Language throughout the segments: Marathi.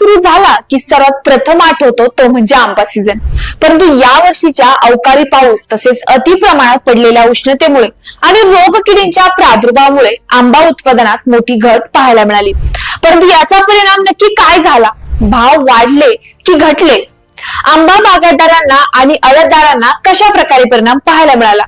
सुरू झाला की सर्वात प्रथम आठवतो तो म्हणजे आंबा सीझन. परंतु या वर्षीच्या अवकाळी पाऊस तसेच अति प्रमाणात पडलेल्या उष्णतेमुळे आणि रोगकिडींच्या प्रादुर्भावामुळे आंबा उत्पादनात मोठी घट पाहायला मिळाली. परंतु याचा परिणाम नक्की काय झाला? भाव वाढले की घटले? आंबा बागायतदारांना आणि आडतदारांना कशा प्रकारे परिणाम पाहायला मिळाला?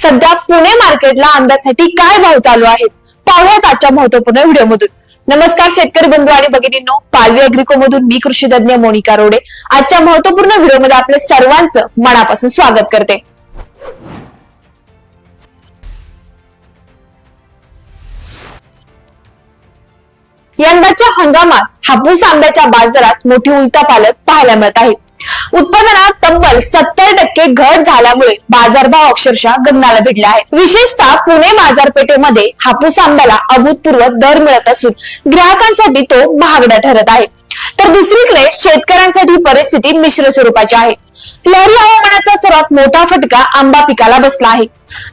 सध्या पुणे मार्केटला आंब्यासाठी काय भाव चालू आहेत पाहूयात आजच्या महत्वपूर्ण व्हिडिओमधून. नमस्कार शेतकरी बंधू आणि भगिनींनो, पालवी अॅग्रिको मधून मी कृषी तज्ञ मोनिका रोडे आजच्या महत्वपूर्ण व्हिडिओमध्ये आपले सर्वांचं मनापासून स्वागत करते. यंदाच्या हंगामात हापूस आंब्याच्या बाजारात मोठी उलथापालथ पाहायला मिळत आहे. उत्पादनात तब्बल 70% घट झाल्यामुळे बाजारभाव अक्षरशः गगनाला भिडले आहे. विशेषतः पुणे बाजारपेठेमध्ये हापूस आंब्याला अभूतपूर्व दर मिळत असून ग्राहकांसाठी तो महागडा ठरत आहे. तर दुसरीकडे शेतकऱ्यांसाठी परिस्थिती मिश्र स्वरूपाची आहे. लहरी हवामानाचा सर्वात मोठा फटका आंबा पिकाला बसला आहे.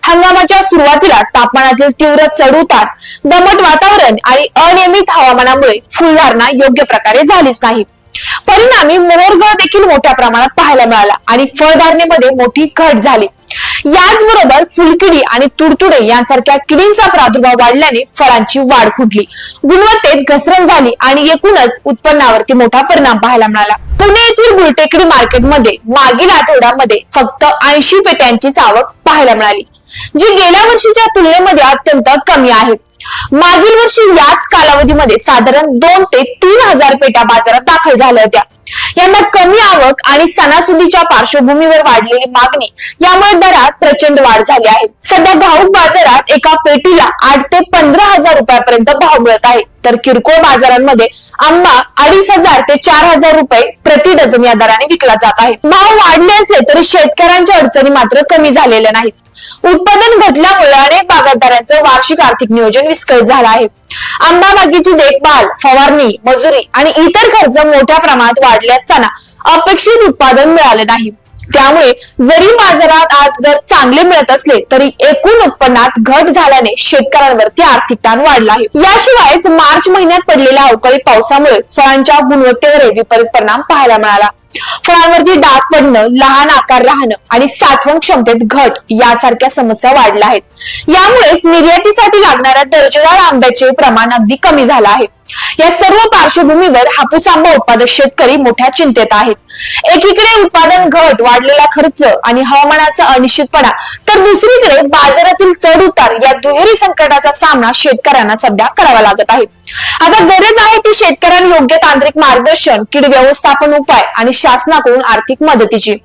हंगामाच्या सुरुवातीलाच तापमानातील तीव्र चढउतार, दमट वातावरण आणि अनियमित हवामानामुळे फुलधारणा योग्य प्रकारे झालीच नाही. परिणामी मोहरगळ देखील मोठ्या प्रमाणात पाहायला मिळाला आणि फळधारणेमध्ये मोठी घट झाली. याचबरोबर फुलकिडी आणि तुडतुडे यांसारख्या किडींचा प्रादुर्भाव वाढल्याने फळांची वाढ खुंटली, गुणवत्तेत घसरण झाली आणि एकूणच उत्पन्नावरती मोठा परिणाम पाहायला मिळाला. पुणे येथील गुलटेकडी मार्केटमध्ये मागील आठवड्यामध्ये फक्त 80 पेट्यांची आवक पाहायला मिळाली, जी गेल्या वर्षीच्या तुलनेमध्ये अत्यंत कमी आहे. मागील वर्षी याच कालावधीमध्ये साधारण 2 ते 3 हजार पेट्या बाजारात दाखल झाल्या होत्या. यंदा कमी आवक आणि सणासुदीच्या पार्श्वभूमीवर वाढलेली मागणी यामुळे दरात प्रचंड वाढ झाली आहे. सध्या घाऊक बाजारात एका पेटीला 8 ते 15 हजार रुपयापर्यंत भाव मिळत आहे, तर किरकोळ बाजारांमध्ये आंबा 2,500 ते 4,000 रुपये प्रति डझन या दराने विकला जात आहे. भाव वाढले असले तरी शेतकऱ्यांच्या अडचणी मात्र कमी झालेल्या नाहीत. उत्पादन घटल्यामुळे अनेक बागायतदारांचं वार्षिक आर्थिक नियोजन विस्कळीत झालं आहे. आंबा बागेची देखभाल, फवारणी, मजुरी आणि इतर खर्च मोठ्या प्रमाणात वाढले असताना अपेक्षित उत्पादन मिळाले नाही. त्यामुळे जरी बाजारात आज दर चांगले मिळत असले तरी एकूण उत्पन्नात घट झाल्याने शेतकऱ्यांवरती आर्थिक ताण वाढला आहे. याशिवायच मार्च महिन्यात पडलेल्या अवकाळी पावसामुळे फळांच्या गुणवत्तेवर विपरीत परिणाम पाहायला मिळाला. फळांवरती डाग पडणं, लहान आकार राहणं आणि साठवण क्षमतेत घट यासारख्या समस्या वाढल्या आहेत. यामुळेच निर्यातीसाठी लागणाऱ्या दर्जेदार आंब्याचे प्रमाण अगदी कमी झालं आहे. या सर्व पार्श्वभूमीवर हापूस आंबा उत्पादक शेतकरी मोठ्या चिंतेत आहेत. एकीकडे उत्पादन घट, वाढलेला खर्च आणि हवामानाचा अनिश्चितपणा, तर दुसरीकडे बाजारातील चढ उतार या दुहेरी संकटाचा सामना शेतकऱ्यांना सध्या करावा लागत आहे. आता गरज आहे ती शेतकऱ्यांना योग्य तांत्रिक मार्गदर्शन, कीड व्यवस्थापन उपाय आणि शासनाकडून आर्थिक मदतीची.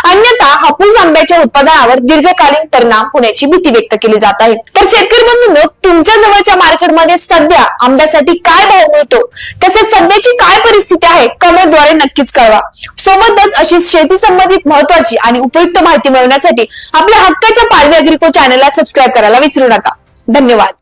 अन्यथा हापूस आंब्याच्या उत्पादनावर दीर्घकालीन परिणाम होण्याची भीती व्यक्त केली जात आहे. तर शेतकरी बंधूंनो, तुमच्या जवळच्या मार्केटमध्ये सध्या आंब्यासाठी काय भाव मिळतो, तसेच सध्याची काय परिस्थिती आहे, कमेंटद्वारे नक्कीच कळवा. सोबतच अशी शेती संबंधित महत्वाची आणि उपयुक्त माहिती मिळवण्यासाठी आपल्या हक्काच्या पालवी अॅग्रिको चॅनलला सबस्क्राईब करायला विसरू नका. धन्यवाद.